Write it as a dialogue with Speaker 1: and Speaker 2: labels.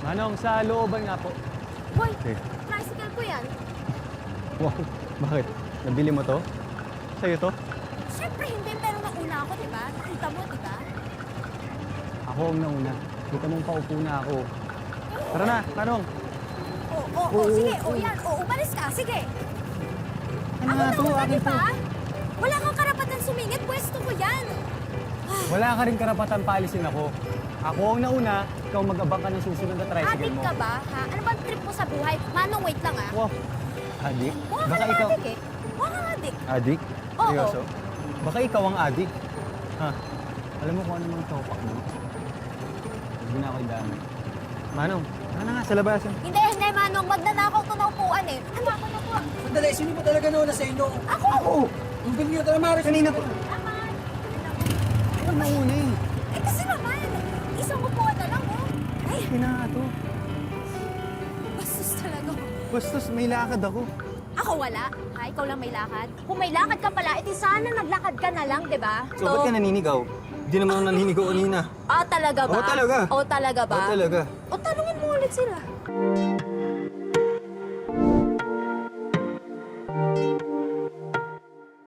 Speaker 1: Manong, sa looban nga po.
Speaker 2: Hoy,
Speaker 1: Okay.
Speaker 2: tricycle ko yan.
Speaker 1: Wow, bakit? Nabili mo to? Sa'yo to?
Speaker 2: Siyempre hindi, pero nauna ako, di ba? Nakita mo, di ba?
Speaker 1: Ako ang nauna. Kita mong paupo na ako. Tara na, Manong.
Speaker 2: Oo, sige. Yan. Umalis ka. Sige.
Speaker 1: Ano nga to?
Speaker 2: nauna,
Speaker 1: Akin
Speaker 2: di
Speaker 1: to.
Speaker 2: ba? Wala kang karapatan sumingit. Pwesto ko yan.
Speaker 1: Wala ka rin karapatan paalisin ako. Ako ang nauna, ikaw mag-abang ka ng susunod na tricycle
Speaker 2: Adik
Speaker 1: mo.
Speaker 2: ka ba? Ha? Ano bang trip mo sa buhay? Manong, wait lang ah.
Speaker 1: Wow. Adik?
Speaker 2: Mukha ka
Speaker 1: Baka
Speaker 2: naman
Speaker 1: ikaw...
Speaker 2: adik eh. Mukha kang adik.
Speaker 1: Adik?
Speaker 2: Oo.
Speaker 1: Seryoso? Baka ikaw ang adik. Ha? Alam mo kung ano mga topak mo? Hindi na ako idamay. Manong, ano na nga sa labasan?
Speaker 2: Hindi, Manong. Magnanakaw to na upuan eh. Ano ako na po?
Speaker 3: Sandali, sino ba talaga nauna sa inyo?
Speaker 2: Ako!
Speaker 3: Ang galing nyo talaga, Maris.
Speaker 1: Kanina pa.
Speaker 2: Naman.
Speaker 1: Ano mauna eh?
Speaker 2: Eh kasi naman, isang upuan na lang oh. Ay,
Speaker 1: Pinato.
Speaker 2: bastos talaga.
Speaker 1: Bastos, may lakad ako.
Speaker 2: Ako wala. Ha, ikaw lang may lakad. Kung may lakad ka pala, edi sana naglakad ka na lang, di ba?
Speaker 1: So, ba't ka naninigaw? Hindi naman ako naninigaw kanina.
Speaker 2: Ah, talaga ba?
Speaker 1: Oo, talaga.
Speaker 2: Oo, talaga ba?
Speaker 1: Oo, talaga.
Speaker 2: O, tanungin mo ulit sila.